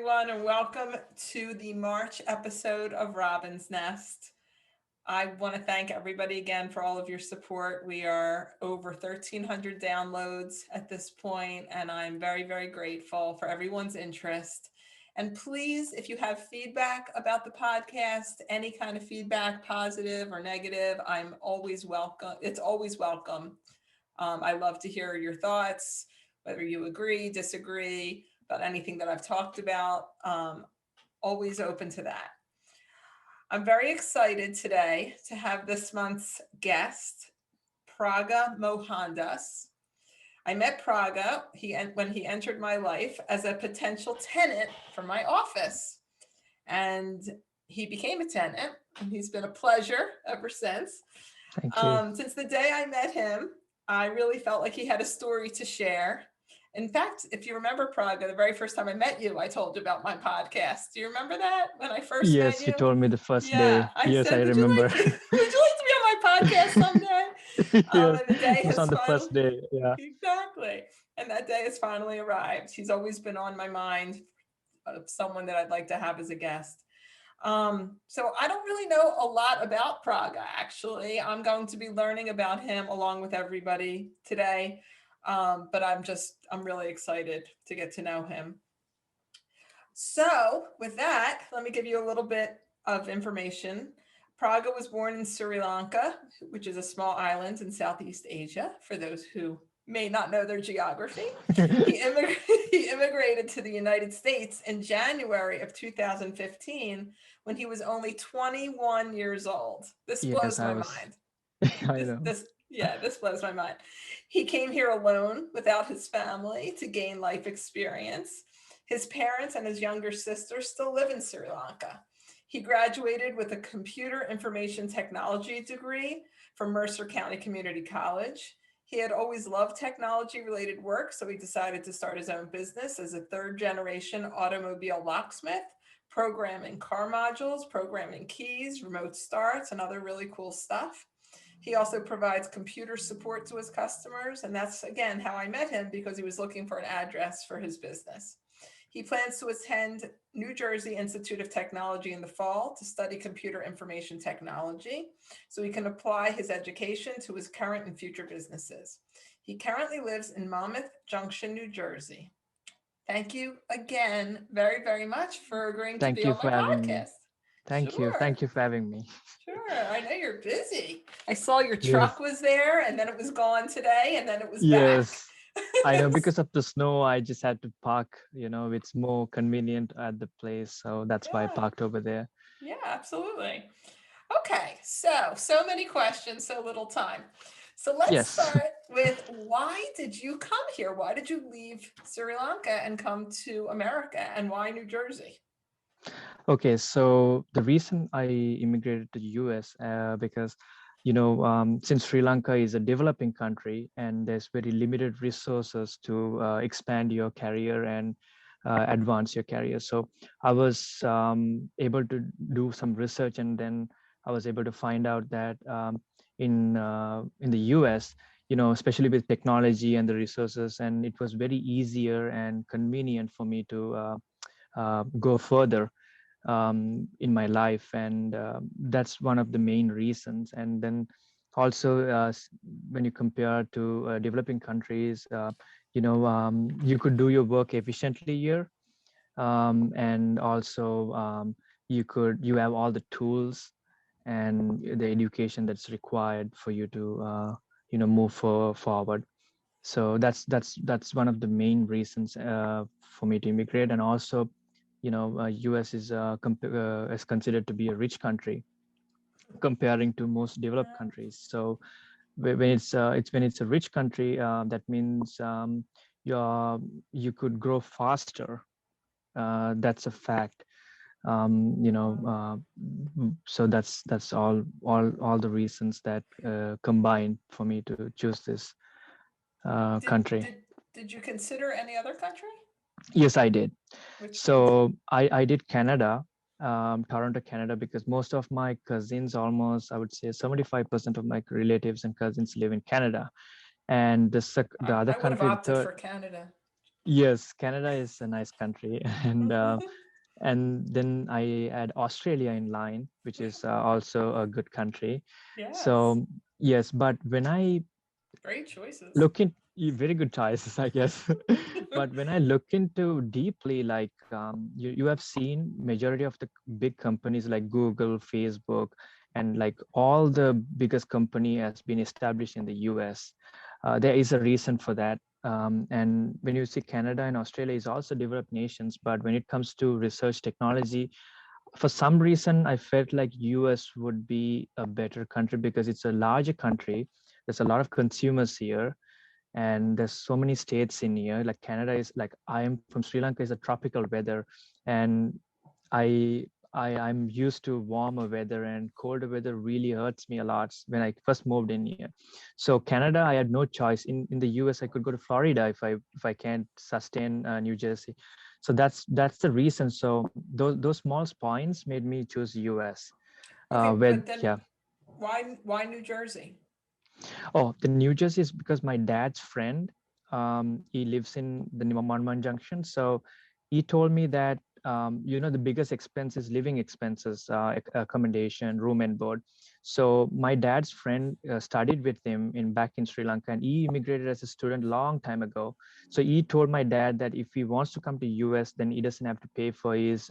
everyone, and welcome to the March episode of Robin's Nest. I want to thank everybody again for all of your support. We are over 1,300 downloads at this point, and I'm very, very grateful for everyone's interest. And please, if you have feedback about the podcast, any kind of feedback, positive or negative, I'm always welcome. It's always welcome. I love to hear your thoughts, whether you agree, disagree about anything that I've talked about. Always open to that. I'm very excited today to have this month's guest, Mohandas. I met when he entered my life as a potential tenant for my office. And he became a tenant, and he's been a pleasure ever since. Thank you. Since the day I met him, I really felt like he had a story to share. In fact, if you remember, Praga, the very first time I met you, I told you about my podcast. Do you remember that when I first met Yes, you you? told me the first Yeah, day. I Yes, I said, remember. would you like to be on my podcast someday? Yes, And the day it was has on the finally, first day. Yeah. exactly. And that day has finally arrived. He's always been on my mind of someone that I'd like to have as a guest. So I don't really know a lot about Praga, actually. I'm going to be learning about him along with everybody today. But I'm really excited to get to know him. So with that, let me give you a little bit of information. Praga was born in Sri Lanka, which is a small island in Southeast Asia, for those who may not know their geography. He, he immigrated to the United States in January of 2015 when he was only 21 years old. This Yes, blows I my was. mind. I know. This blows my mind. He came here alone without his family to gain life experience. His parents and his younger sister still live in Sri Lanka. He graduated with a computer information technology degree from Mercer County Community College. He had always loved technology related work, so he decided to start his own business as a third generation automobile locksmith, programming car modules, programming keys, remote starts, and other really cool stuff. He also provides computer support to his customers, and that's again how I met him, because he was looking for an address for his business. He plans to attend New Jersey Institute of Technology in the fall to study computer information technology so he can apply his education to his current and future businesses. He currently lives in Monmouth Junction, New Jersey. Thank you again very, very much for agreeing to Thank be you on my for having me. podcast. Thank you. Sure. Thank you for having me. Sure. I know you're busy. I saw your truck Yes. was there, and then it was gone today, and then it was back. Yes. I know because of the snow, I just had to park, it's more convenient at the place. So that's why I Yeah. parked over there. Yeah, absolutely. Okay. So many questions, so little time. So let's Yes. start with, why did you come here? Why did you leave Sri Lanka and come to America, and why New Jersey? Okay, so the reason I immigrated to the US, because since Sri Lanka is a developing country and there's very limited resources to expand your career and advance your career. So I was able to do some research, and then I was able to find out that in the US, especially with technology and the resources, and it was very easier and convenient for me to go further in my life, and that's one of the main reasons. And then also when you compare to developing countries, you could do your work efficiently here, and also you have all the tools and the education that's required for you to move forward. So that's one of the main reasons for me to immigrate. And also, US is considered to be a rich country comparing to most developed Yeah. countries. So when it's a rich country, that means you're you could grow faster. That's a fact. So that's all the reasons that combined for me to choose this Did country. did did you consider any other country? Yes, I did. Which So I did Canada, Toronto, Canada, because most of my cousins, almost I would say 75% of my relatives and cousins live in Canada. And the other I would have country, the opted third, for Canada. Yes, Canada is a nice country, and then I add Australia in line, which is also a good country. Yes, So yes, but when I great choices. look in very good choices, I guess. But when I look into deeply, like you have seen majority of the big companies like Google, Facebook, and like all the biggest company has been established in the US. There is a reason for that. And when you see Canada and Australia is also developed nations, but when it comes to research technology, for some reason I felt like US would be a better country because it's a larger country. There's a lot of consumers here, and there's so many states in here. Like Canada is like, I am from Sri Lanka, is a tropical weather, and i I'm used to warmer weather, and colder weather really hurts me a lot when I first moved in here. So Canada, I had no choice. In the US I could go to Florida if I can't sustain New Jersey. So that's the reason. So those small points made me choose US. Okay, Where but then Yeah. why New Jersey? Oh, the New Jersey is because my dad's friend, he lives in the Monmouth Junction. So he told me that, the biggest expense is living expenses, accommodation, room and board. So my dad's friend studied with him back in Sri Lanka, and he immigrated as a student long time ago. So he told my dad that if he wants to come to US, then he doesn't have to pay for his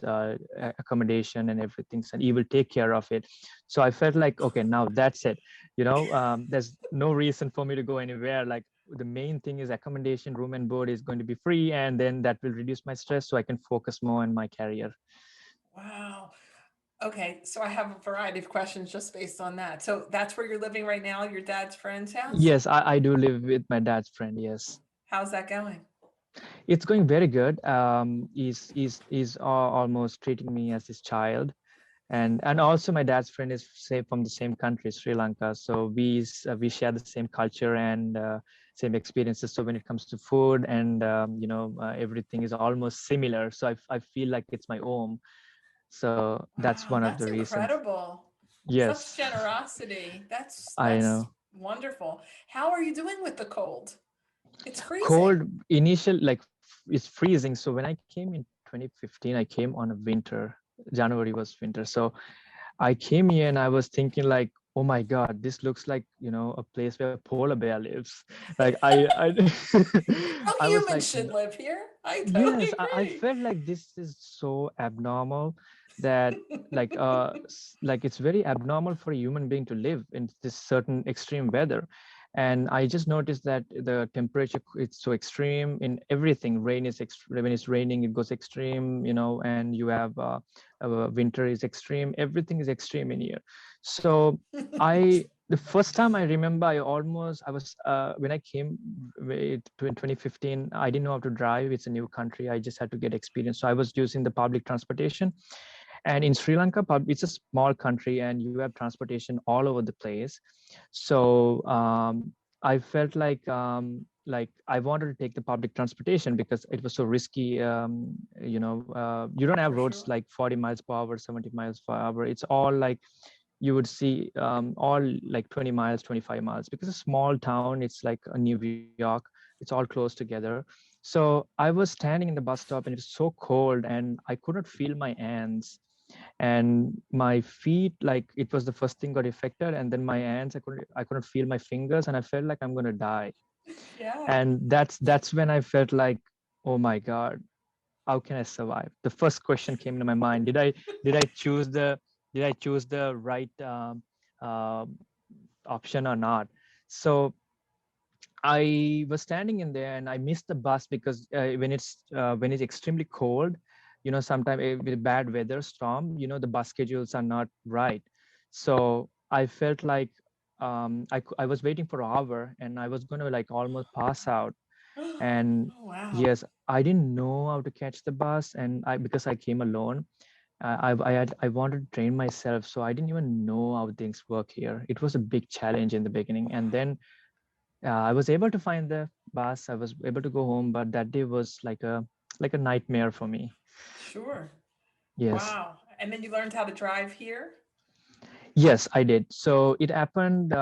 accommodation and everything. So he will take care of it. So I felt like, okay, now that's it. There's no reason for me to go anywhere. Like, the main thing is accommodation, room and board is going to be free, and then that will reduce my stress so I can focus more on my career. Wow. Okay, so I have a variety of questions just based on that. So that's where you're living right now, your dad's friend's house? Yes, I do live with my dad's friend. Yes, How's that going? it's going very good. He's almost treating me as his child. And also my dad's friend is from the same country, Sri Lanka. So we share the same culture and same experiences. So when it comes to food and everything is almost similar. So I feel like it's my home. So that's Wow, one of that's the reasons. incredible. Such Yes, generosity. I That's know. wonderful. How are you doing with the cold? It's freezing. Cold initial, like, it's freezing. So when I came in 2015, I came on a winter. January was winter. So I came here and I was thinking like, oh my God, this looks like, a place where polar bear lives. Like I No I was human like, should live here. I totally yes, I agree. felt like this is so abnormal that, like it's very abnormal for a human being to live in this certain extreme weather. And I just noticed that the temperature, it's so extreme in everything. Rain is when it's raining, it goes extreme, and you have winter is extreme. Everything is extreme in here. So the first time I remember, I was when I came in 2015, I didn't know how to drive. It's a new country. I just had to get experience. So I was using the public transportation. And in Sri Lanka, it's a small country and you have transportation all over the place. So I felt like I wanted to take the public transportation because it was so risky. You don't have For roads sure. like 40 miles per hour, 70 miles per hour. It's all like you would see all like 20 miles, 25 miles, because a small town, it's like a New York, it's all close together. So I was standing in the bus stop and it was so cold and I couldn't feel my hands and my feet. Like, it was the first thing got affected, and then my hands, I couldn't feel my fingers and I felt like I'm going to die. Yeah. And that's when I felt like, oh my God, how can I survive? The first question came into my mind: did I choose the right uh, option or not? So I was standing in there and I missed the bus because when it's extremely cold, sometimes with bad weather storm, the bus schedules are not right. So I felt like I was waiting for an hour and I was going to like almost pass out. And Oh, wow. yes, I didn't know how to catch the bus, and because I came alone, I wanted to train myself, so I didn't even know how things work here. It was a big challenge in the beginning, and then I was able to find the bus. I was able to go home, but that day was like a nightmare for me. Sure. Yes, Wow. And then you learned how to drive here? yes, I did. So it happened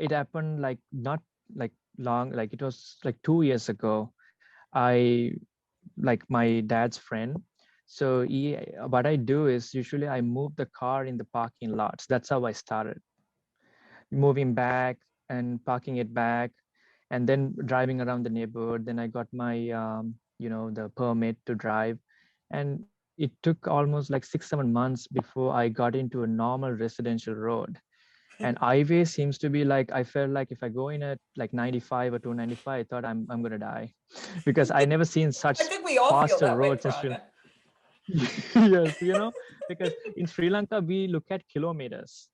it happened like not like long, like it was like 2 years ago. I like my dad's friend. So what I do is usually I move the car in the parking lots. That's how I started, moving back and parking it back, and then driving around the neighborhood. Then I got my, the permit to drive, and it took almost like 6, 7 months before I got into a normal residential road. And highway seems to be like, I felt like if I go in at like 95 or 295, I thought I'm gonna die because I never seen I such think we all feel faster that way, roads in Sri. Praga. Yes, because in Sri Lanka we look at kilometers,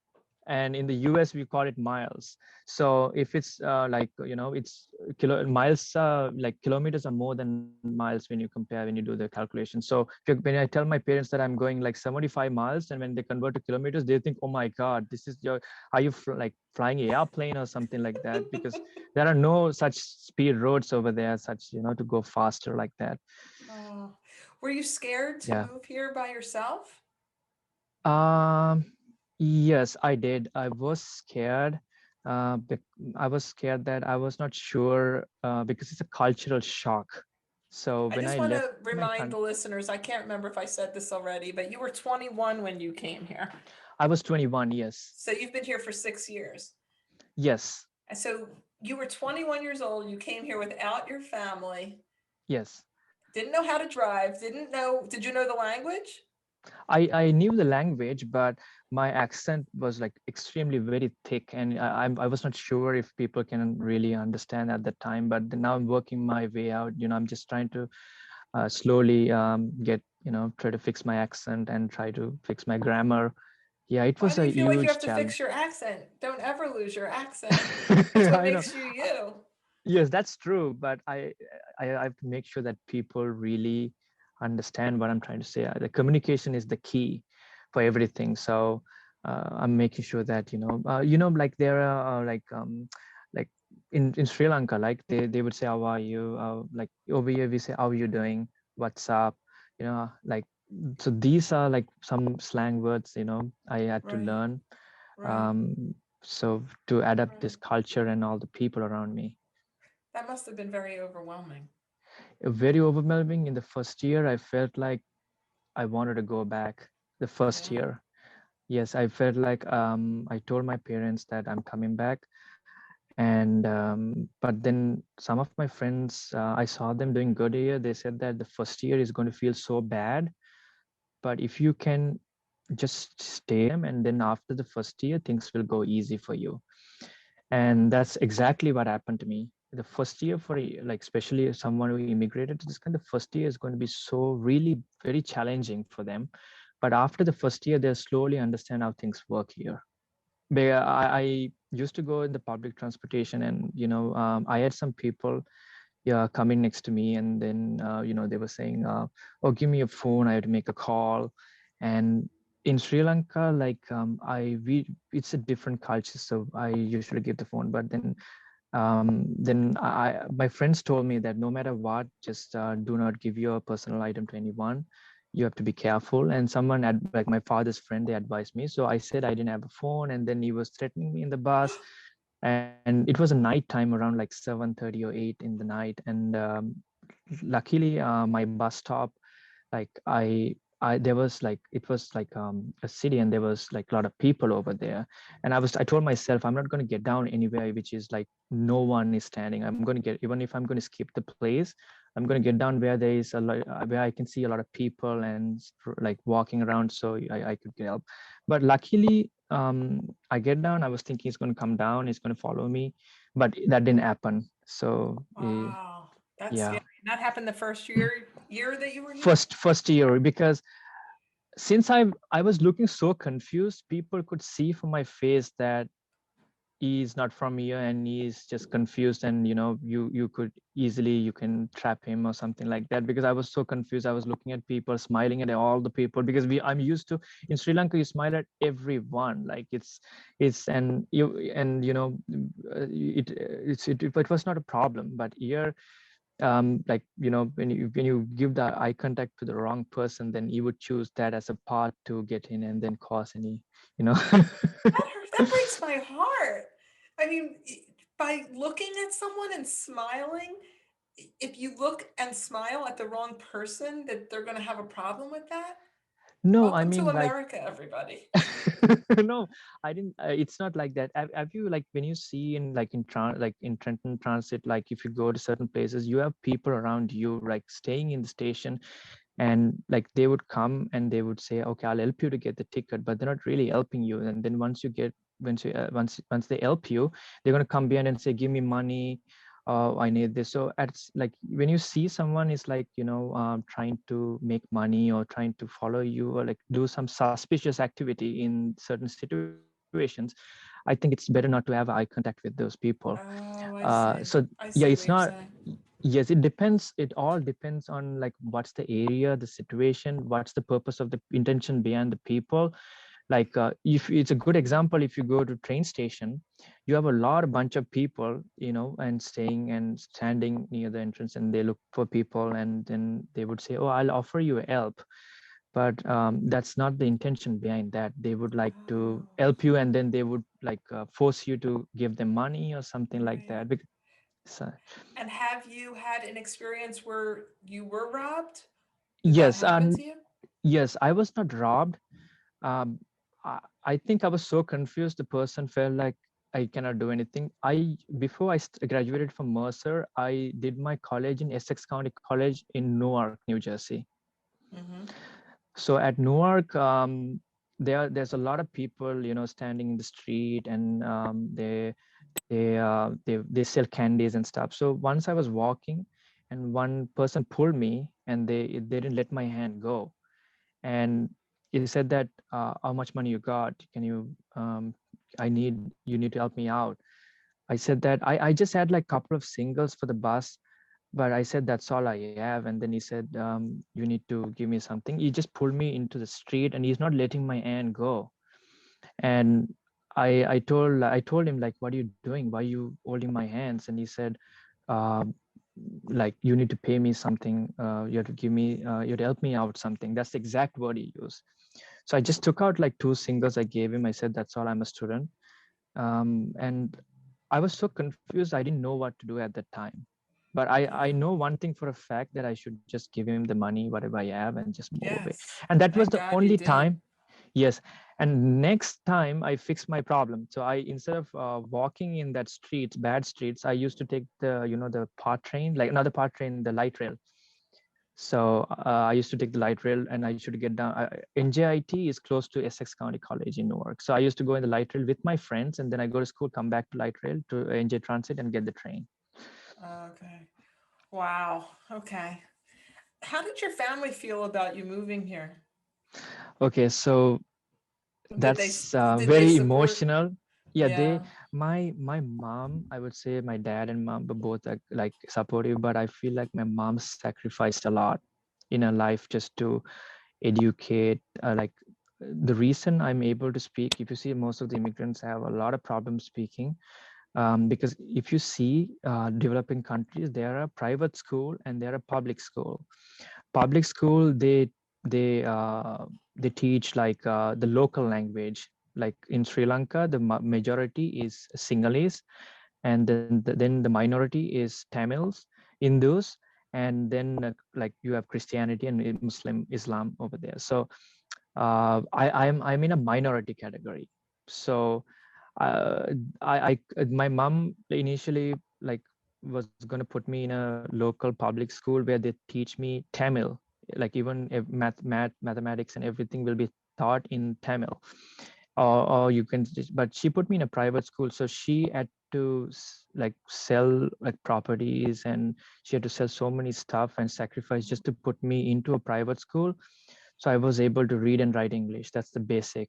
and in the US we call it miles. So if it's it's miles, like kilometers are more than miles when you compare, when you do the calculation. So when I tell my parents that I'm going like 75 miles, and when they convert to kilometers, they think, oh my God, this is are you like flying an airplane or something like that? Because there are no such speed roads over there, such, to go faster like that. Oh, were you scared to Yeah. move here by yourself? Um, yes, I did. I was scared. I was scared that I was not sure because it's a cultural shock. So I when just I want left to my remind the country, listeners, I can't remember if I said this already, but you were 21 when you came here. I was 21. Yes, So you've been here for 6 years. yes, And so you were 21 years old, you came here without your family, yes. didn't know how to drive, did you know the language? I knew the language, but my accent was like extremely very thick, and I was not sure if people can really understand at the time. But now I'm working my way out. I'm just trying to slowly try to fix my accent and try to fix my grammar. Yeah, it Why was do a you feel like you huge have to challenge. fix your accent? Don't ever lose your accent. It's what I know. makes you you. Yes, that's true, but I have to make sure that people really understand what I'm trying to say. The communication is the key for everything. So I'm making sure that like there are like in Sri Lanka, like they would say, "How are you?" Like over here we say, "How are you doing? What's up?" Like, so these are like some slang words. I had to Right, learn. right, Um, so to adapt right. this culture and all the people around me. That must have been very overwhelming. Very overwhelming. In the first year, I felt like I wanted to go back. The first Yeah. year, yes, I felt like I told my parents that I'm coming back, and but then some of my friends, I saw them doing good here. They said that the first year is going to feel so bad, but if you can just stay and then after the first year, things will go easy for you. And that's exactly what happened to me. The first year for like especially someone who immigrated to this kind, the first year is going to be so really very challenging for them. But after the first year, they'll slowly understand how things work here. I used to go in the public transportation, and I had some people, yeah, coming next to me, and then they were saying, "Oh, give me a phone. I have to make a call." And in Sri Lanka, like it's a different culture, so I usually give the phone. But then my friends told me that no matter what, just do not give your personal item to anyone. You have to be careful. And someone like my father's friend, they advised me. So I said I didn't have a phone, and then he was threatening me in the bus, and it was a night time around like 7:30 or 8 in the night. And luckily my bus stop, like I there was like it was like a city, and there was like a lot of people over there. And I told myself I'm not going to get down anywhere which is like no one is standing. I'm going to get, even if I'm going to skip the place, I'm going to get down where there is a lot, where I can see a lot of people and like walking around, so I could get help. But luckily I get down, I was thinking he's going to come down, he's going to follow me, but that didn't happen. So Wow, that's yeah, scary. And that happened the first year that you were here? first year, because since I was looking so confused, people could see from my face that he's not from here and he's just confused, and you could easily, you can trap him or something like that, because I was so confused. I was looking at people, smiling at all the people, because I'm used to, in Sri Lanka you smile at everyone, like it's and it was not a problem. But here, like when you give the eye contact to the wrong person, then you would choose that as a part to get in and then cause any you know That hurt, that breaks my heart. I mean, by looking at someone and smiling, if you look and smile at the wrong person, that they're going to have a problem with that. No, I Welcome to mean like America, everybody. no, I didn't. It's not like that. Have you like when you see in like in like in Trenton Transit, like if you go to certain places, you have people around you like staying in the station, and like they would come and they would say, okay, I'll help you to get the ticket, but they're not really helping you. And then once they help you, they're gonna come behind and say, give me money. I need this. So it's like when you see someone is like, trying to make money or trying to follow you or like do some suspicious activity in certain situations, I think it's better not to have eye contact with those people. Oh, I So see. yeah, I it's see what not. you're saying. Yes, it depends. It all depends on like what's the area, the situation, what's the purpose of the intention behind the people. Like if it's a good example, if you go to train station, you have a lot of bunch of people, and staying and standing near the entrance, and they look for people, and then they would say, oh, I'll offer you help. But that's not the intention behind that. They would like to Oh, help you, and then they would like force you to give them money or something like right. that. Because, so, And have you had an experience where you were robbed? Did that yes, happen and to you? yes, I was not robbed. um, I think I was so confused. The person felt like I cannot do anything. Before I graduated from Mercer, I did my college in Essex County College in Newark, New Jersey. Mm-hmm. So at Newark, there's a lot of people, standing in the street, and they sell candies and stuff. So once I was walking, and one person pulled me, and they didn't let my hand go, and he said that, how much money you got, can you you need to help me out. I said that I just had like a couple of singles for the bus, but I said that's all I have. And then he said, you need to give me something. He just pulled me into the street, and he's not letting my hand go. And I told him, like, what are you doing, why are you holding my hands? And he said, uh, like, you need to pay me something, you have to give me, you have to help me out something. That's the exact word he used. So I just took out like two singles. I gave him. I said, that's all, I'm a student. And I was so confused. I didn't know what to do at that time. But I Yeah. know one thing for a fact, that I should just give him the money, whatever I have, and just move away. Yes. And that was Thank the God you only did. time. Yes. And next time I fixed my problem. So I, instead of walking in that streets, bad streets, I used to take the part train, like another part train, the light rail. So I used to take the light rail, and I should get down. NJIT is close to Essex County College in Newark. So I used to go in the light rail with my friends, and then I go to school, come back to light rail to NJ Transit, and get the train. Okay. Wow. Okay. How did your family feel about you moving here? Okay, so Did they that's did they very support? emotional. Yeah, Yeah. my mom, I would say my dad and mom were both like supportive, but I feel like my mom sacrificed a lot in her life just to educate. Like the reason I'm able to speak, if you see, most of the immigrants have a lot of problems speaking, because if you see developing countries, there are private school and there are public school. Public school, they teach like the local language. Like in Sri Lanka, the majority is Sinhalese, and then the minority is Tamils, Hindus, and then like you have Christianity and Islam over there. So I'm in a minority category. So uh, my mom initially like was going to put me in a local public school where they teach me Tamil, like even if mathematics and everything will be taught in Tamil. Or you can just, but she put me in a private school, so she had to like sell like properties, and she had to sell so many stuff and sacrifice just to put me into a private school. So I was able to read and write English. That's the basic.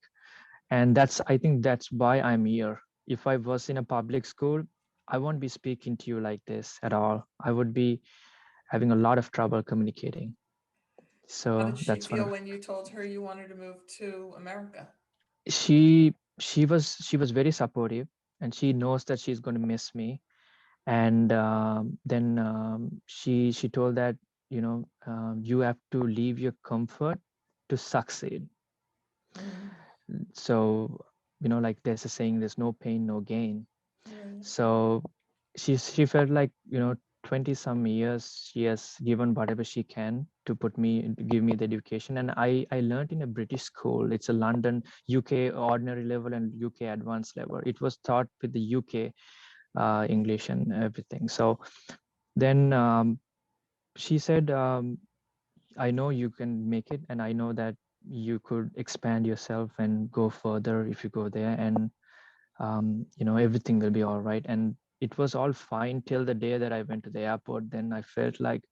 And I think that's why I'm here. If I was in a public school, I won't be speaking to you like this at all. I would be having a lot of trouble communicating. How So did she that's one feel of. when you told her you wanted to move to America? She was very supportive, and she knows that she's going to miss me. And then she told that, you have to leave your comfort to succeed. Mm, So, like there's a saying, there's no pain, no gain. right. So she felt like, 20 some years, she has given whatever she can to give me the education. And I learned in a British school. It's a London, UK ordinary level and UK advanced level. It was taught with the UK English and everything. So then she said, I know you can make it, and I know that you could expand yourself and go further if you go there, and everything will be all right. And it was all fine till the day that I went to the airport. Then I felt like,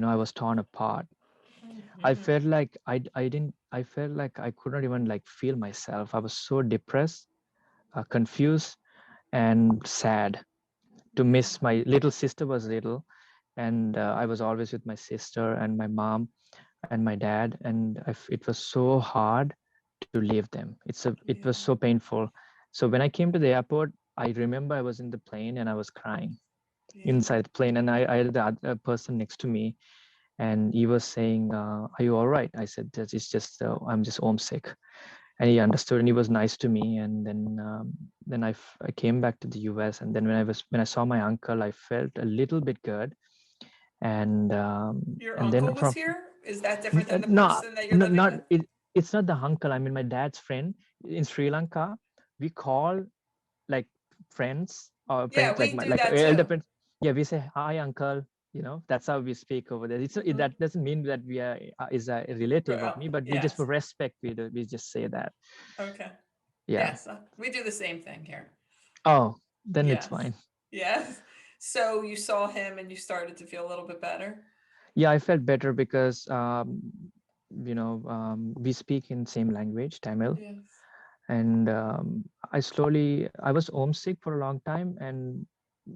I was torn apart. I Mhm. felt like I felt like I could not even like feel myself. I was so depressed, confused, and sad to Yeah. miss my little sister was little, and I was always with my sister and my mom and my dad, and it was so hard to leave them. It was Yeah. so painful. So when I came to the airport, I remember I was in the plane and I was crying Yeah. inside the plane, and I had the other person next to me, and he was saying, "Are you all right?" I said, It's just I'm just homesick." And he understood, and he was nice to me. And then I came back to the US, and then when I saw my uncle, I felt a little bit good. And Your and then uncle was from here? Is that different than the no, person that you're no, living not with? it. It's not the uncle. I mean, my dad's friend in Sri Lanka. We call like friends or Yeah, friends like we my do like that elder too. friends. Yeah, we say hi, uncle. That's how we speak over there. Mhm. That doesn't mean that we are is a relative of Oh, me, but we just for yes. respect we just say that. Okay. Yeah. Yes, we do the same thing here. Oh, then it's Yes. fine. Yes. So you saw him and you started to feel a little bit better? Yeah, I felt better because we speak in same language, Tamil, Yes. and I was homesick for a long time, and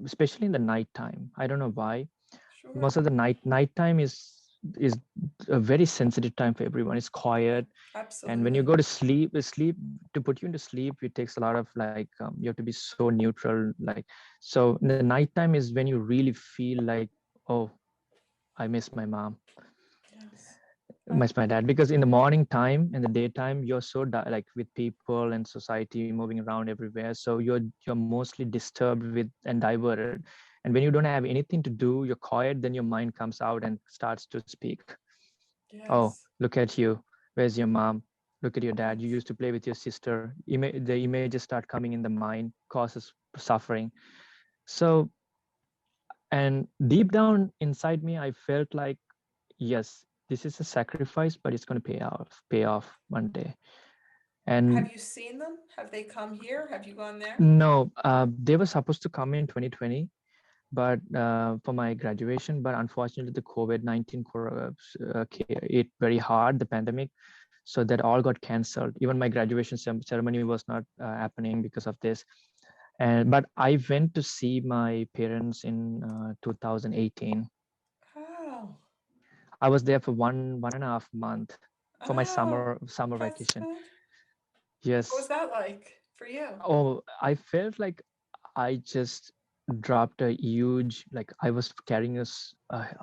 especially in the night time. I don't know why. Sure. Most of the nighttime is a very sensitive time for everyone. It's quiet, and when you Absolutely. go to sleep to put you into sleep, it takes a lot of like you have to be so neutral. Like so, in the nighttime is when you really feel like, oh, I miss my mom, Yes. miss my dad, because in the morning time and the daytime you're so like with people and society moving around everywhere, so you're mostly disturbed with and diverted. And when you don't have anything to do, you're quiet, then your mind comes out and starts to speak. Oh, Yes. look at you, where's your mom, look at your dad, you Yes. used to play with your sister. The images start coming in the mind, causes suffering. So, and deep down inside me I felt like, yes, this is a sacrifice, but it's going to pay off one day. Have And you seen them? Have they come here? Have you gone there? no, they were supposed to come in 2020, but for my graduation, but unfortunately the COVID-19 hit very hard, the pandemic, so that all got canceled. Even my graduation ceremony was not happening because of this. And but I went to see my parents in 2018. Oh. I was there for one and a half month for my Oh, summer that's vacation. good. What was Yes. that like for you? Oh, I felt like I just dropped a huge, like I was carrying a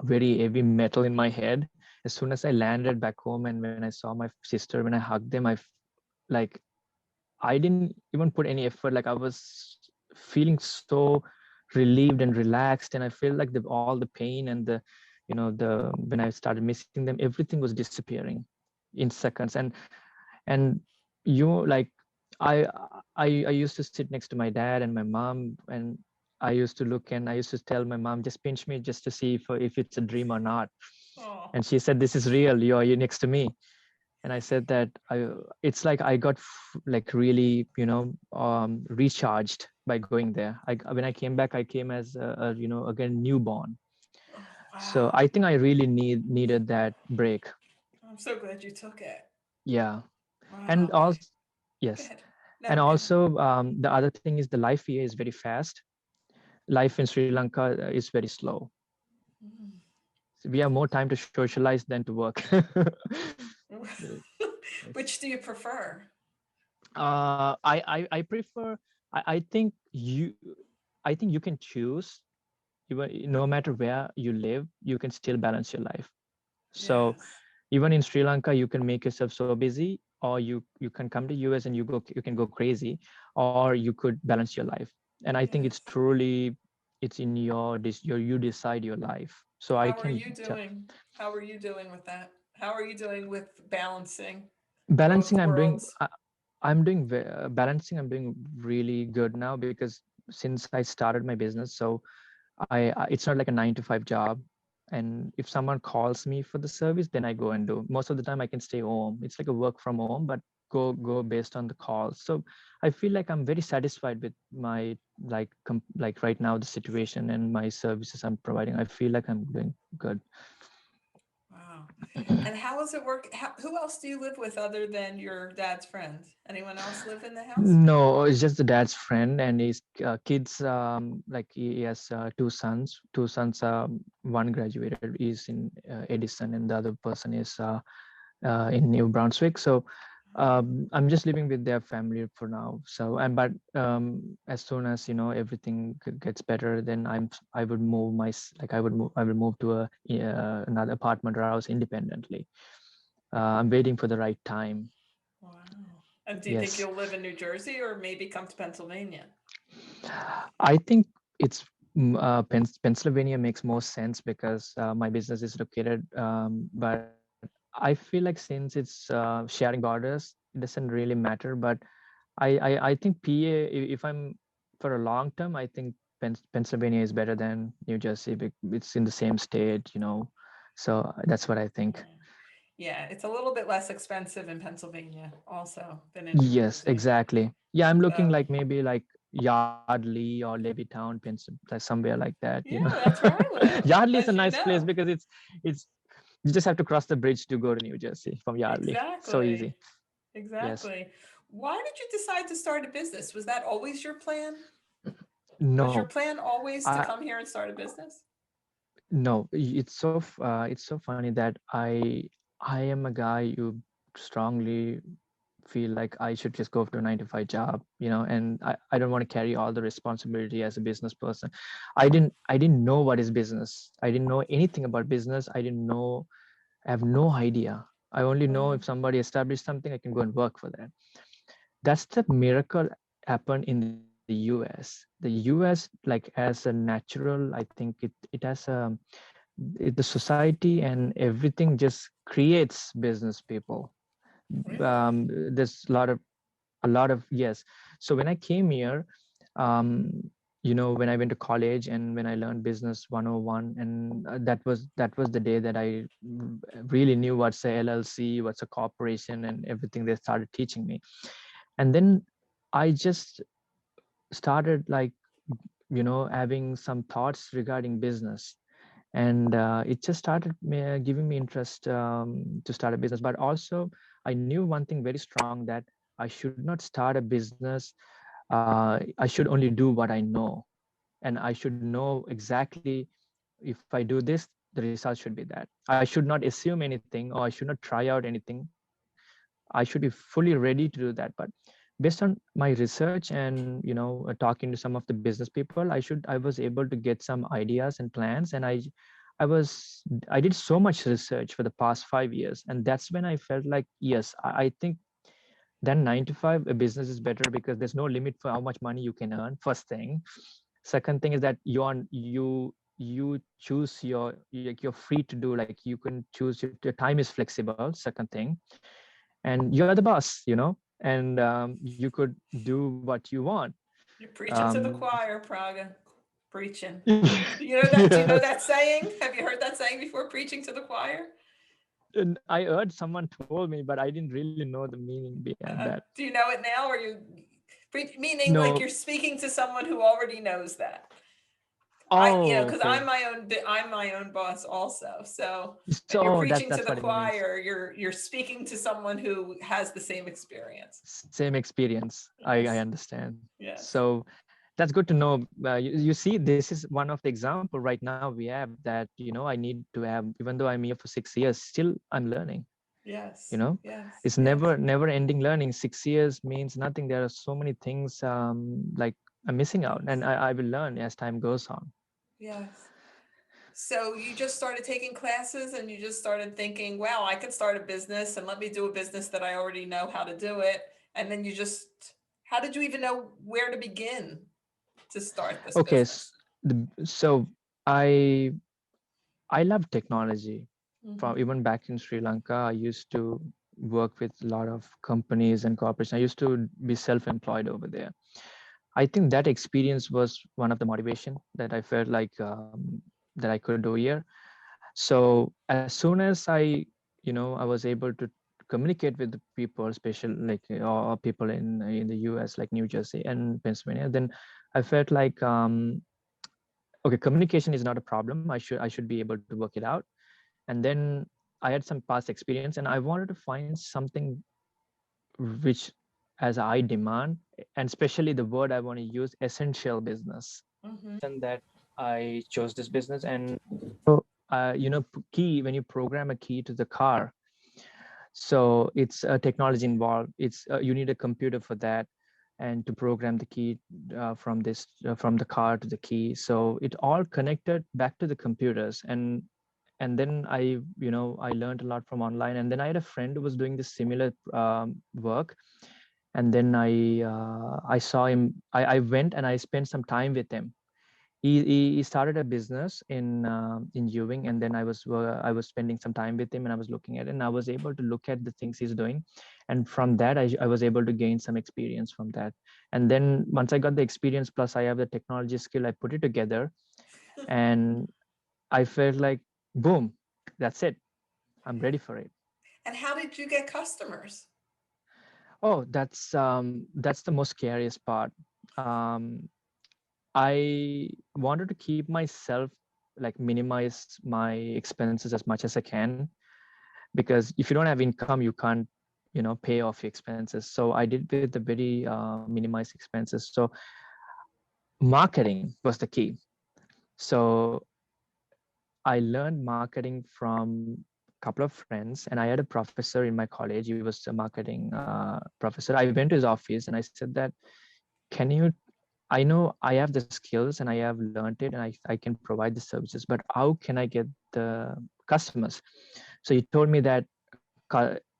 very heavy metal in my head. As soon as I landed back home and when I saw my sister, when I hugged them, like I didn't even put any effort. Like I was feeling so relieved and relaxed, and I feel like all the pain and the when I started missing them, everything was disappearing in seconds. And like I I used to sit next to my dad and my mom, and I used to look and I used to tell my mom, just pinch me just to see if it's a dream or not. Oh, And she said, "This is real. You're next to me." And I said that it's like I got like really recharged by going there. When I came back, I came as again newborn. oh, So wow. I think I really needed that break. I'm so glad you took it. Yeah. And Wow. also, Go yes. ahead. And No, go ahead. also, the other thing is the life here is very fast. Life in Sri Lanka is very slow. Mm. So we have more time to socialize than to work. Which do you prefer? I prefer. I think you can choose. Even no matter where you live, you can still balance your life. So Yes. even in Sri Lanka, you can make yourself so busy, or you can come to US and you can go crazy, or you could balance your life. And I think it's Yes. truly it's in you decide your life. So I How are can you doing? How are you doing with that? How are you doing with balancing both balancing. worlds? Balancing. I'm doing really good now because since I started my business, so it's not like a 9 to 5 job. And if someone calls me for the service, then I go and do. Most of the time I can stay home. It's like a work from home, but go based on the calls. So I feel like I'm very satisfied with my like right now the situation and my services I'm providing. I feel like I'm doing good. Wow. And how does it work? Who else do you live with other than your dad's friend? Anyone else live in the house? No, it's just the dad's friend and his kids. Like he has two sons. Two sons. One graduated is in Edison, and the other person is in New Brunswick. So I'm just living with their family for now. So and but as soon as everything gets better, then I would move I will move to another apartment or house independently. I'm waiting for the right time. Wow. And do you think Yes. you'll live in New Jersey or maybe come to Pennsylvania? I think it's Pennsylvania makes more sense because my business is located. But I feel like since it's sharing borders, it doesn't really matter. But I think PA, if I'm for a long term, I think Pennsylvania is better than New Jersey. It's in the same state. So that's what I think. Right. Yeah, it's a little bit less expensive in Pennsylvania also than in New Yes, Jersey. exactly. Yeah, I'm looking So, like maybe like Yardley or Levittown, like somewhere like that. yeah, that's where I live, Yardley is a as you nice place know. because it's you just have to cross the bridge to go to New Jersey from Yardley. So Exactly. easy. Yes. Exactly. Why did you decide to start a business? Was that always your plan? Was your No, plan always to I come here and start a business? no. It's so funny that I am a guy who strongly feel like I should just go to a 9 to 5 job, and I don't want to carry all the responsibility as a business person. I didn't know what is business. I didn't know anything about business. I have no idea. I only know Wow. if somebody established something, I can go and work for that. That's the miracle happened in the US. The US, like as a natural, I think it has the society and everything just creates business people. Really? There's a lot of yes. So when I came here, when I went to college and when I learned business 101, and that was the day that I really knew what's a LLC, what's a corporation, and everything they started teaching me. And then I just started having some thoughts regarding business, and it just started giving me interest to start a business. But also I knew one thing very strong, that I should not start a business. I should only do what I know, and I should know exactly, if I do this, the result should be that. I should not assume anything, or I should not try out anything. I should be fully ready to do that. But based on my research and talking to some of the business people, I was able to get some ideas and plans, and I did so much research for the past 5 years, and that's when I felt like, yes, I think then 9 to 5 a business is better, because there's no limit for how much money you can earn, first thing. Second thing is that you choose you're free to do, like you can choose, your time is flexible, second thing. And you're the boss. And you could do what you want. You're preaching to the um choir, Praga. Preaching. Do you know that? Do you know yes. that saying? Have you heard that saying before? Preaching to the choir. And I heard someone told me, but I didn't really know the meaning behind that. Do you know it now, or you meaning like No. you're speaking to someone who already knows that? Oh, Because okay. I'm my own boss also. So, and you're So preaching that's to what the it means. choir. You're speaking to someone who has the same experience. Same experience. I Yes. understand. Yes. So that's good to know. You see, this is one of the example right now we have, that I need to have, even though I'm here for 6 years, still I'm learning. you Yes. know Yes. it's Yes. never ending learning. 6 years means nothing. There are so many things, like I'm missing out, and Yes. I will learn as time goes on. Yes. So you just started taking classes and you just started thinking, wow, I could start a business and let me do a business that I already know how to do it. And then how did you even know where to begin to start this Okay. business? So I I love technology. From Mhm. even back in Sri Lanka, I used to work with a lot of companies and corporations. I used to be self-employed over there. I think that experience was one of the motivation that I felt like that I could do here. So as soon as I was able to communicate with the people, especially like people in the US, like New Jersey and Pennsylvania, then I felt like okay, communication is not a problem. I should be able to work it out. And then I had some past experience, and I wanted to find something which, as I demand, and especially the word I want to use, essential business. Mhm. And that I chose this business. And so key, when you program a key to the car, so it's a technology involved. It's you need a computer for that, and to program the key from the car to the key. So it all connected back to the computers. And then I learned a lot from online. And then I had a friend who was doing this similar work. And then I saw him. I went and I spent some time with him. He started a business in Ewing, and then I was spending some time with him, and I was looking at it, and I was able to look at the things he's doing. And from that, I was able to gain some experience from that. And then once I got the experience, plus I have the technology skill, I put it together, and I felt like, boom, that's it. I'm ready for it. And how did you get customers? Oh, that's the most scariest part. Um, I wanted to keep myself, like, minimize my expenses as much as I can, because if you don't have income, you can't, pay off your expenses. So I did with the very minimized expenses. So marketing was the key. So I learned marketing from a couple of friends, and I had a professor in my college. He was a marketing professor. I went to his office and I said that, can you, I know I have the skills and I have learned it, and I can provide the services, but how can I get the customers? So he told me that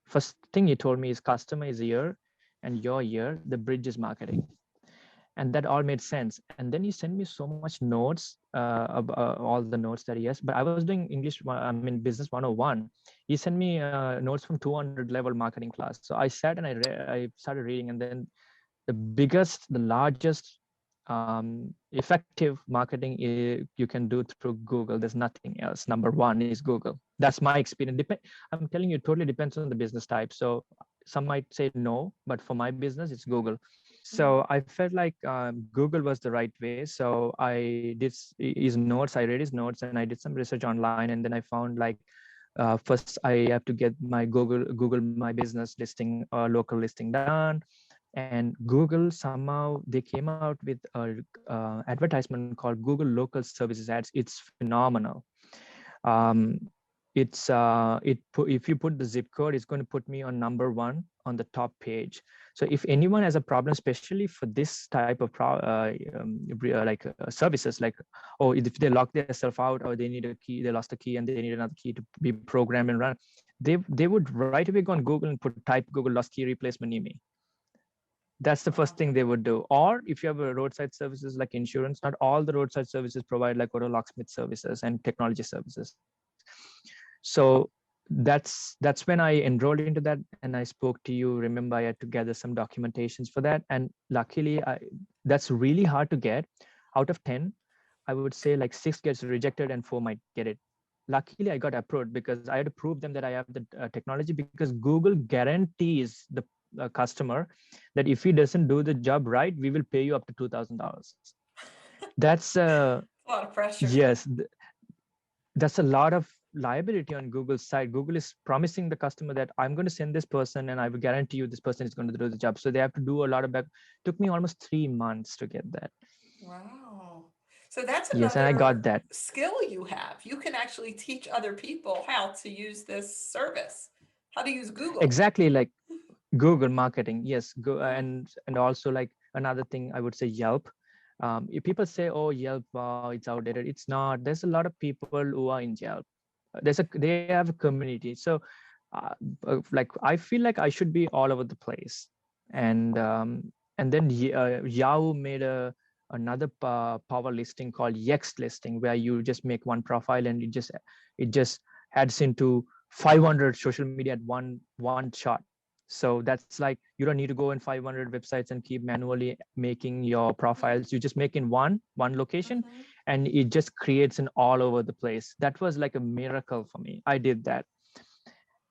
first thing he told me is customer is here, and your year, the bridge is marketing. And that all made sense. And then he sent me so much notes, all the notes that he has. But I was doing business 101. He sent me notes from 200 level marketing class. So I sat and I started reading. And then the largest effective marketing you can do through Google. There's nothing else. Number one is Google. That's my experience. I'm telling you, it totally depends on the business type. So some might say no, but for my business, it's Google. Mhm. So I felt like Google was the right way. So I did his notes. I read his notes, and I did some research online. And then I found, like, first I have to get my Google My Business listing, local listing done. And Google, somehow they came out with a advertisement called Google Local Services Ads. It's phenomenal. um, if you put the zip code, it's going to put me on number one on the top page. So if anyone has a problem, especially for this type of services, like, oh, if they lock themselves out, or they need a key, they lost a key and they need another key to be programmed and run, they would right away go on Google and type Google lost key replacement near me. That's the first Wow. thing they would do. Or if you have a roadside services like insurance, not all the roadside services provide like auto locksmith services and technology services. So that's when I enrolled into that, and I spoke to you. Remember, I had to gather some documentations for that, and luckily that's really hard to get. Out of 10, I would say like 6 gets rejected and 4 might get it. Luckily I got approved because I had to prove them that I have the technology, because Google guarantees the customer that if he doesn't do the job right, we will pay you up to $2,000. That's A lot of pressure. yes, that's a lot of liability on Google's side. Google is promising the customer that I'm going to send this person and I will guarantee you this person is going to do the job. So they have to do a lot of back. Took me almost 3 months to get that. Wow. So that's Yes, and I got another that. skill you have. You can actually teach other people how to use this service, how to use Google. Exactly, like Google marketing. Yes, go Yeah. and also, like, another thing I would say, Yelp. If people say, "Oh, Yelp, it's outdated," it's not. There's a lot of people who are in Yelp. They have a community. So, uh, like, I feel like I should be all over the place. Mhm. And then Yahoo made another power listing called Yext listing, where you just make one profile and it just adds into 500 social media at one shot. So that's like, you don't need to go in 500 websites and keep manually making your profiles. You just make in one location, Mhm. and it just creates an all over the place. That was like a miracle for me. I did that.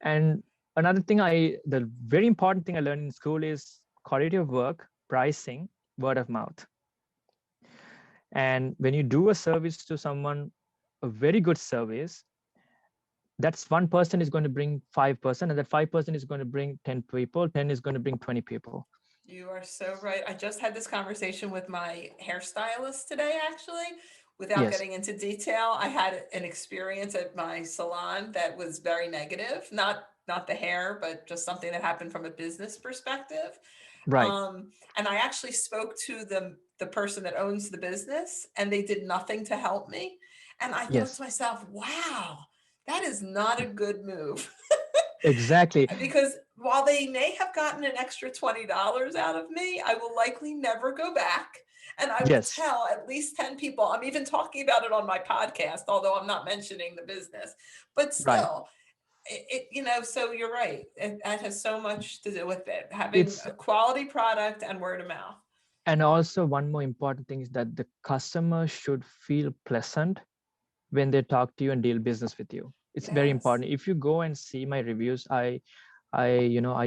And another thing, the very important thing I learned in school is quality of work, pricing, word of mouth. And when you do a service to someone, a very good service, that's one person is going to bring 5%, and that 5% is going to bring 10 people, 10 is going to bring 20 people. You are so right. I just had this conversation with my hairstylist today, actually. Without Yes, getting into detail, I had an experience at my salon that was very negative. Not the hair, but just something that happened from a business perspective. right. And I actually spoke to the person that owns the business, and they did nothing to help me. And I thought Yes, to myself, wow, that is not a good move. exactly. Because while they may have gotten an extra $20 out of me, I will likely never go back. And I will Yes, tell at least 10 people. I'm even talking about it on my podcast, although I'm not mentioning the business. But right. still, so you're right. That has so much to do with it. Having It's a quality product and word of mouth. And also, one more important thing is that the customer should feel pleasant when they talk to you and deal business with you. It's very Yes. important. If you go and see my reviews, I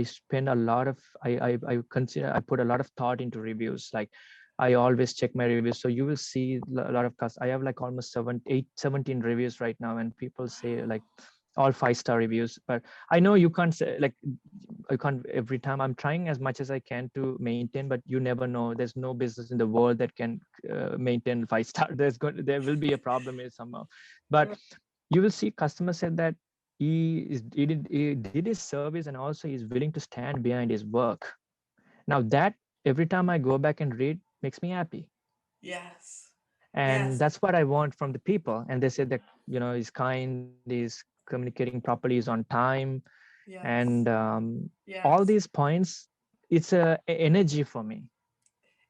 spend a lot of I put a lot of thought into reviews. Like, I always check my reviews, so you will see a lot of I have like almost 17 reviews right now, and people say Wow. like all 5-star reviews. But I know you can't say like, I can't every time. I'm trying as much as I can to maintain, but you never know. There's no business in the world that can maintain 5-star. There will be a problem in somehow. But you will see customers said that he did his service, and also he's willing to stand behind his work. Now that every time I go back and read makes me happy, Yes. and Yes. that's what I want from the people. And they said that, he's kind, he's communicating properly, he's on time, and Yes. all Yes. these points. It's a energy for me.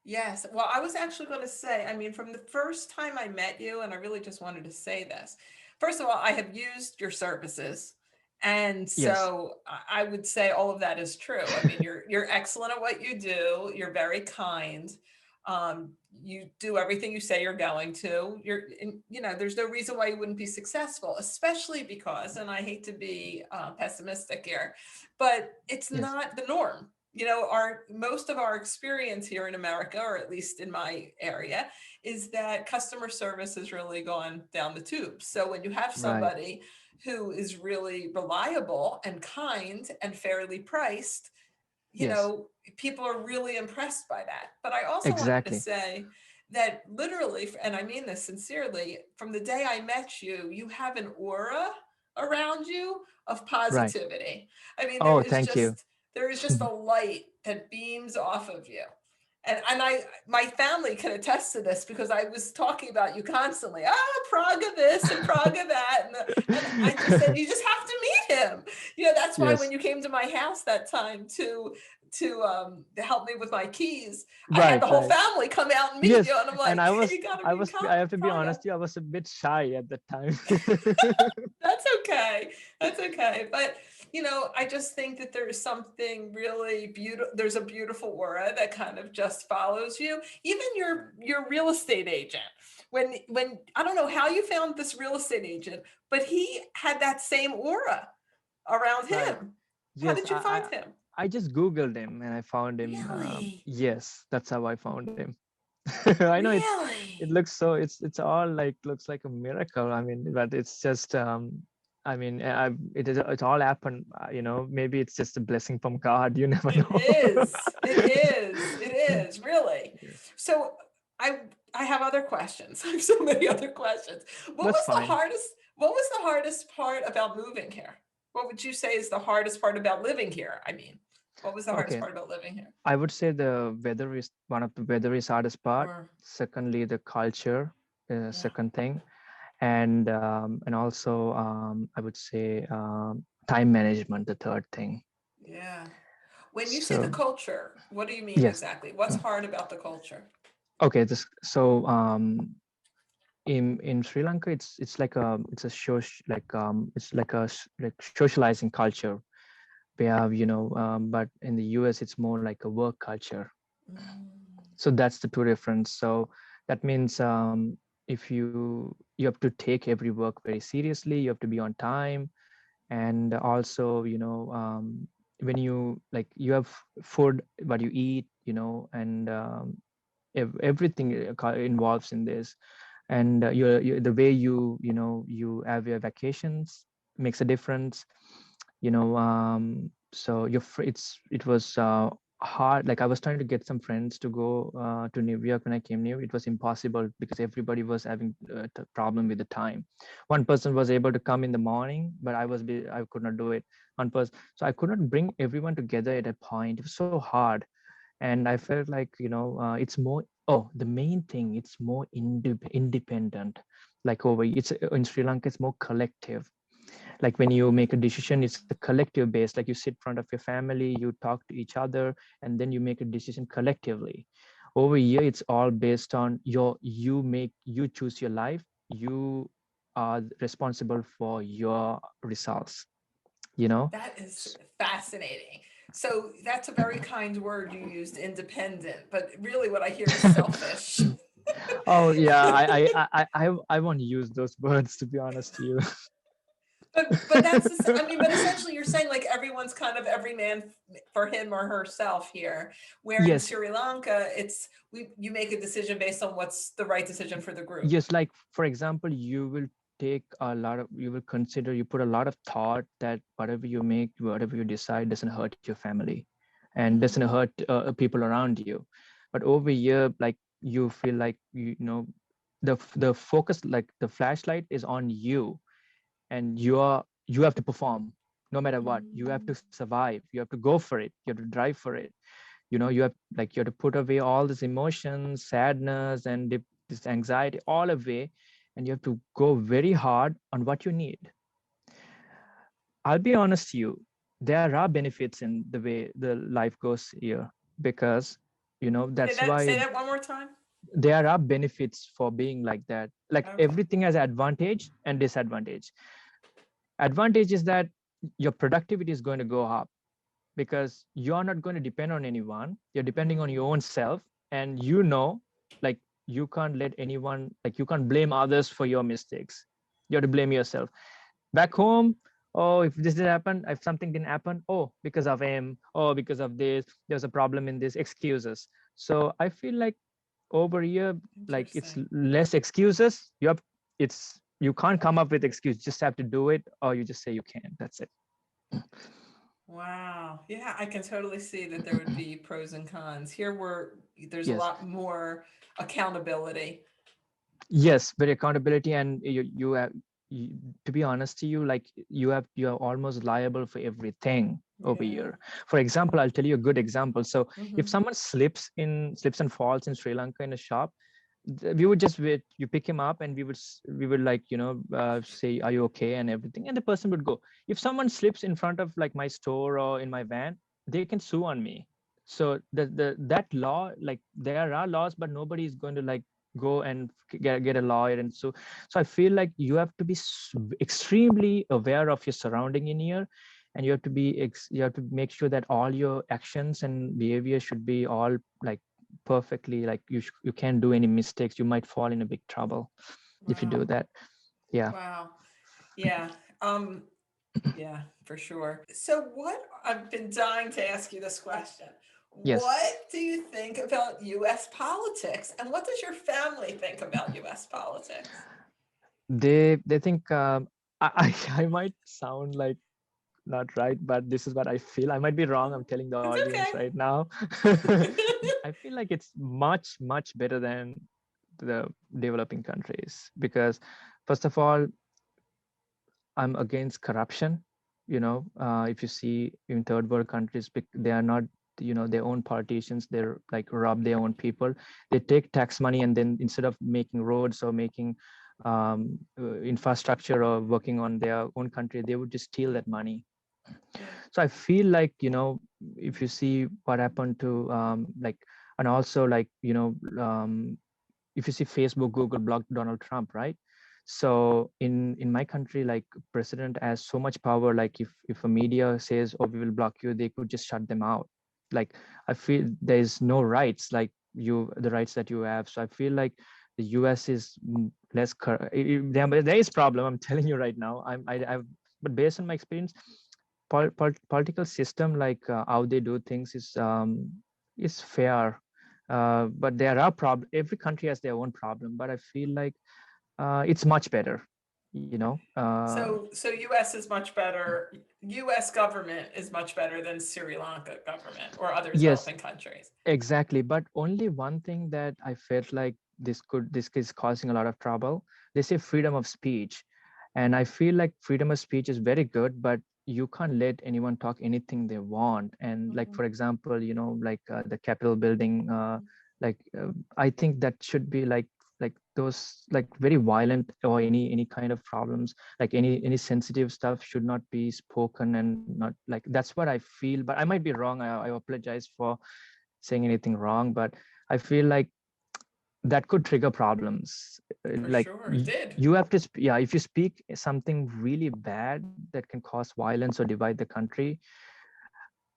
Yes. Well, I was actually going to say, I mean, from the first time I met you, and I really just wanted to say this. First of all, I have used your services. And Yes, so I would say all of that is true. I mean, you're excellent at what you do. You're very kind. You do everything you say you're going to. There's no reason why you wouldn't be successful, especially because, and I hate to be pessimistic here, but it's yes, not the norm. Our most of our experience here in America, or at least in my area, is that customer service has really gone down the tubes. So when you have right. somebody who is really reliable and kind and fairly priced, you Yes, know, people are really impressed by that. But I also wanted to exactly. say that literally, and I mean this sincerely, from the day I met you, you have an aura around you of Right. positivity. I mean, Oh, thank you. there is just a light that beams off of you. And my family can attest to this because I was talking about you constantly. Praga this and Praga that, and I just said you just have to meet him. That's why when Yes, you came to my house that time to help me with my keys, I had the right, whole right. family come out and meet Yes, you, and I'm and like, you got to meet I have to be Praga. honest, I was a bit shy at the time. That's okay. That's okay. But I just think that there's something really beautiful. There's a beautiful aura that kind of just follows you. Even your real estate agent. When I don't know how you found this real estate agent, but he had that same aura around Right. him. How Yes, did you find him? I just Googled him and I found him. Really? Yes, that's how I found him. I know it Really? looks so, it's all like looks like a miracle. I mean, but it's just I mean, it all happened. Maybe it's just a blessing from God. You never It know. is. It is. It is, really. Yeah. So I I have other questions. I have so many other questions. That's fine. What was the hardest part about moving here? What would you say is the hardest part about living here? I mean, what was the hardest Okay, part about living here? I would say the weather is one of the weather is hardest part. Or Secondly, the culture, yeah, second thing, and also I would say time management, the third thing. yeah. When you say the So culture, what do you mean yes, exactly? What's hard about the culture? Okay, in Sri Lanka, it's like it's a it's like like socializing culture. We have, but in the US, it's more like a work culture. Mm. So that's the two difference. So that means if you have to take every work very seriously, you have to be on time, and also when you like you have food what you eat, and everything involves in this, and the way you have your vacations makes a difference. So it was hard. Like I was trying to get some friends to go to New York. When I came new, it was impossible because everybody was having a problem with the time. One person was able to come in the morning, but I could not do it. One person, so I could not bring everyone together at a point. It was so hard, and I felt like it's more, oh, the main thing, it's more independent. Like over it's in Sri Lanka, it's more collective. Like when you make a decision, it's a collective base. Like you sit in front of your family, you talk to each other, and then you make a decision collectively. Over here it's all based on you choose your life. You are responsible for your results, you know. That is fascinating. So that's a very kind word you used, independent, but really what I hear is selfish. Oh yeah, I won't use those words, to be honest to you. But I mean, but essentially you're saying like everyone's kind of every man for him or herself here, where in Yes, Sri Lanka it's you make a decision based on what's the right decision for the group. yes, like for example, you will consider, you put a lot of thought that whatever you make, whatever you decide doesn't hurt your family and doesn't hurt Mm. people around you. But over here, like you feel like the focus, like the flashlight is on you, and you have to perform no matter what. You have to Mm. survive, you have to go for it, you have to drive for it. You have to put away all this emotions, sadness, and this anxiety all away, and you have to go very hard on what you need. I'll be honest to you, there are benefits in the way the life goes here, because that's why Say that one more time. there are benefits for being like that. Like Okay. everything has advantage and disadvantage. Advantage is that your productivity is going to go up because you're not going to depend on anyone. You're depending on your Mm. own self, and like you can't let anyone, like you can't blame others for your mistakes. You have to blame yourself. Back home, oh, if this didn't happen, if something didn't happen, oh, because of him, oh, because of this, there's a problem in this, excuses. So I feel like over here, like it's Interesting. less excuses. You can't come up with excuse. You just have to do it, or you just say you can. That's it. Wow. Yeah, I can totally see that there would be pros and cons. Here where there's a Yes. lot more accountability. Yes, very accountability, and you have to be honest to you, like you're almost liable for everything over Yeah. here. For example, I'll tell you a good example. So if Hmm. someone slips and falls in Sri Lanka in a shop, we would just wait. You pick him up, and we would like say, "Are you okay?" and everything, and the person would go. If someone slips in front of like my store or in my van, they can sue on me. So that law, like there are laws, but nobody is going to like go and get a lawyer. And so I feel like you have to be extremely aware of your surrounding in here, and you have to make sure that all your actions and behavior should be all like perfectly, like you can't do any mistakes. You might fall in a big trouble if you do Wow. that. Yeah. Wow. Yeah. Um, yeah, for sure. So what I've been dying to ask you this question. Yes, What do you think about US politics? And what does your family think about US politics? they think I might sound like not right, but this is what I feel. I might be wrong. I'm telling the It's audience right now. okay. I feel like it's much better than the developing countries, because first of all, I'm against corruption. If you see in third world countries, they are not, their own politicians. They're like rob their own people. They take tax money, and then instead of making roads or making infrastructure or working on their own country, they would just steal that money. Yeah. So I feel like, if you see what happened to like And also, like, if you see Facebook, Google blocked Donald Trump, right? So in my country, like, president has so much power. Like, if a media says, "Oh, we will block you," they could just shut them out. Like, I feel there's no rights like the rights that you have. So I feel like the US is less. There is problem. I'm telling you right now. I've but based on my experience, political system, like, how they do things is fair. But there are problems. Every country has their own problem, but I feel like it's much better, you know. So US is much better. US government is much better than Sri Lanka government or other Yes, developing countries. exactly. But only one thing that I felt like this is causing a lot of trouble. They say freedom of speech, and I feel like freedom of speech is very good, but you can't let anyone talk anything they want. And, like, Mhm. for example, like, the Capitol building, like, I think that should be like those, like, very violent, or any kind of problems, like any sensitive stuff should not be spoken, and not like, that's what I feel. But I might be wrong. I apologize for saying anything wrong, but I feel like that could trigger problems. For Like, sure, it did. you have to yeah, if you speak something really bad that can cause violence or divide the country,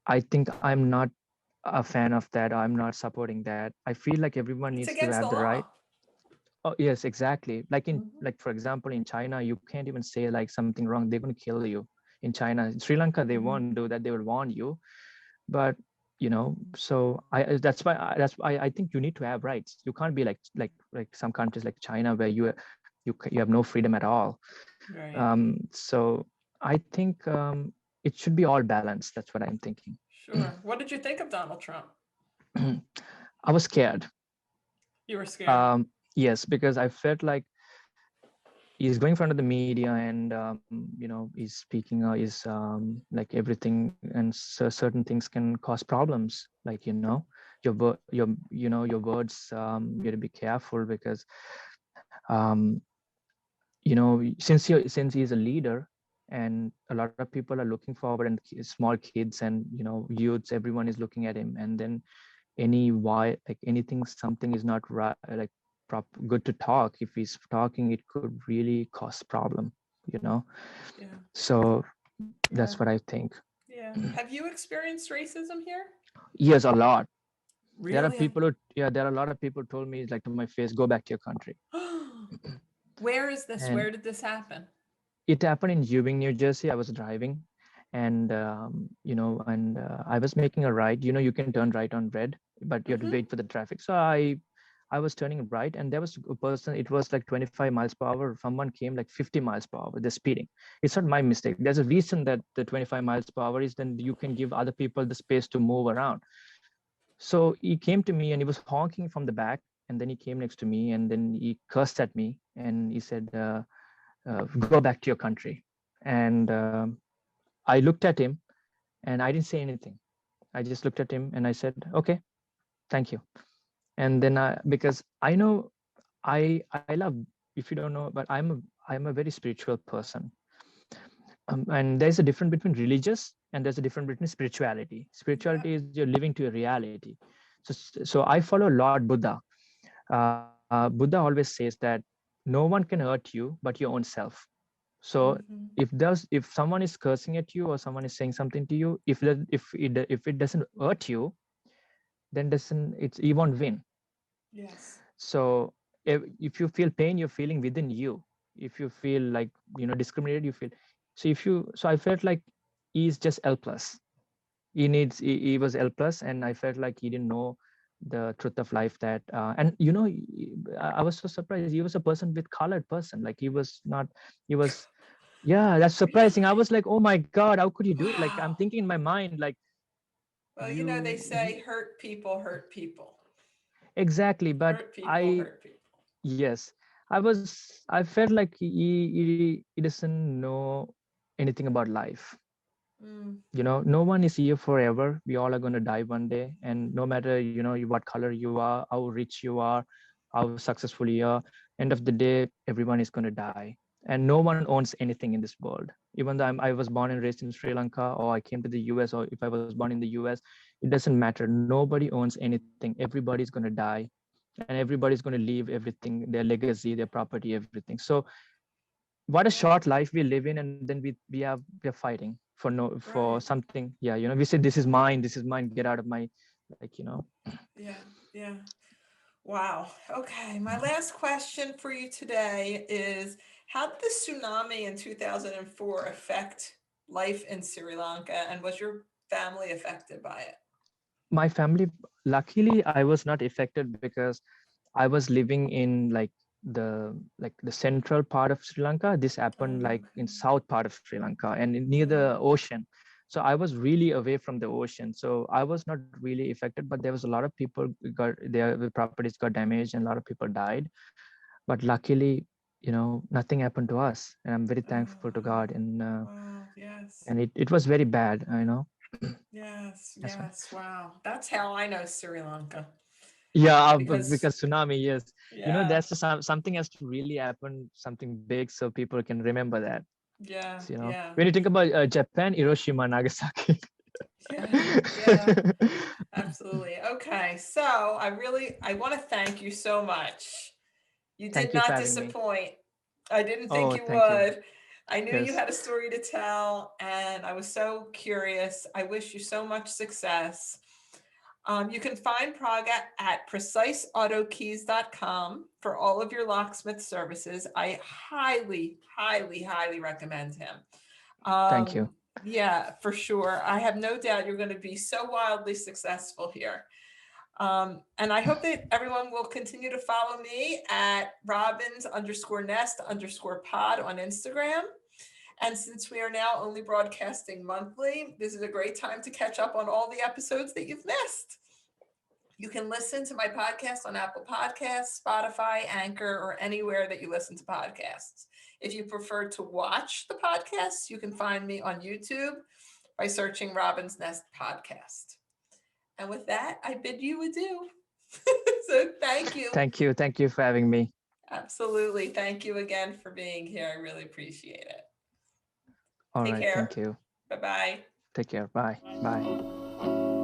I think I'm not a fan of that. I'm not supporting that. I feel like everyone It's needs to against the have the right. law. Oh, yes, exactly. Mhm. Like, for example, in China, you can't even say like something wrong. They're going to kill you. In China, in Sri Lanka, they Mhm. won't do that. They will warn you. But, so that's why I think you need to have rights. You can't be like some countries like China, where you have no freedom at all. Right. So I think it should be all balanced. That's what I'm thinking. Sure. What did you think of Donald Trump? I was scared. You were scared. Yes, because I felt like he's going in front of the media, and he's speaking, like everything, and certain things can cause problems, like, your words, you have to be careful, because since he's a leader, and a lot of people are looking forward, and small kids, and youths, everyone is looking at him, and then anything, something is not right, like, good to talk. If he's talking, it could really cause problem, you know Yeah. so Yeah. that's what I think. Yeah. Have you experienced racism here? Yes, a lot. There are Really? people who, yeah, there are a lot of people told me, like, to my face, go back to your country. Where is this? And Where did this happen? it happened in Ewing, New Jersey. I was driving, and I was making a right. You can turn right on red, but you have to Mm-hmm. wait for the traffic. So I was turning right, and there was a person. It was like 25 miles per hour. Someone came like 50 miles per hour. They're speeding. It's not my mistake. There's a reason that the 25 miles per hour is. Then you can give other people the space to move around. So he came to me, and he was honking from the back, and then he came next to me, and then he cursed at me, and he said, "Go back to your country." And I looked at him, and I didn't say anything. I just looked at him, and I said, "Okay, thank you." And then because I know, I love. If you don't know, but I'm a very spiritual person, and there's a difference between religious, and there's a difference between spirituality. Yeah. Spirituality is you're living to a reality. So I follow Lord Buddha. Buddha always says that no one can hurt you but your own self. So Mm-hmm. if someone is cursing at you, or someone is saying something to you, if it doesn't hurt you, then doesn't it's you won't win. Yes. So if you feel pain, you're feeling within you. If you feel like discriminated, you feel. So I felt like he's just helpless. He was helpless, and I felt like he didn't know the truth of life. That and I was so surprised. He was a person with colored person. Like, he was not. He was. Yeah, that's surprising. I Really? was like, oh my God, how could you do it? Like, I'm Wow. thinking in my mind, like, Well, they you he, say hurt people hurt people. exactly. But Hurt people hurt people. yes, I felt like he doesn't know anything about life. Mm. No one is here forever. We all are going to die one day. And no matter, what color you are, how rich you are, how successful you are, end of the day, everyone is going to die. and no one owns anything in this world. Even though I was born and raised in Sri Lanka, or I came to the US, or if I was born in the US, it doesn't matter. Nobody owns anything. Everybody's going to die, and everybody's going to leave everything, their legacy, their property, everything. So what a Yeah. short life we live in, and then we are fighting for for Right. something. Yeah, we say this is mine, this is mine, get out of my, like. Yeah. Yeah. Wow. Okay. My last question for you today is, how did the tsunami in 2004 affect life in Sri Lanka, and was your family affected by it? My family, luckily I was not affected because I was living in the central part of Sri Lanka. This happened like Okay. in south part of Sri Lanka and near Yeah. the ocean. So I was really away from the ocean. So I was not really affected, but there was a lot of people got their properties got damaged and a lot of people died. But luckily, nothing happened to us, and I'm very thankful to Oh, God. wow. Yes. And it was very bad. Yes. That's why. Yes. Wow. That's how I know Sri Lanka, Yeah, because, because tsunami, yes. yeah. That's something has to really happen, something big, so people can remember that. Yeah. So, Yeah. when you think about Japan, Hiroshima, Nagasaki. Yeah. Yeah. Absolutely. Okay. So I want to thank you so much. You did Thank you for not having me. disappoint. I didn't think Oh, you thank you. would. I knew you Yes. had a story to tell, and I was so curious. I wish you so much success. You can find Praga at preciseautokeys.com for all of your locksmith services. I highly, highly, highly recommend him. Thank you. Yeah, for sure. I have no doubt you're going to be so wildly successful here. And I hope that everyone will continue to follow me at Robins_Nest_pod on Instagram. And since we are now only broadcasting monthly, this is a great time to catch up on all the episodes that you've missed. You can listen to my podcast on Apple Podcasts, Spotify, Anchor, or anywhere that you listen to podcasts. If you prefer to watch the podcasts, you can find me on YouTube by searching Robin's Nest Podcast. And with that, I bid you adieu. So thank you. Thank you. Thank you for having me. Absolutely. Thank you again for being here. I really appreciate it. All Take right. Thank care. you. Bye bye. Take care. Bye. Bye.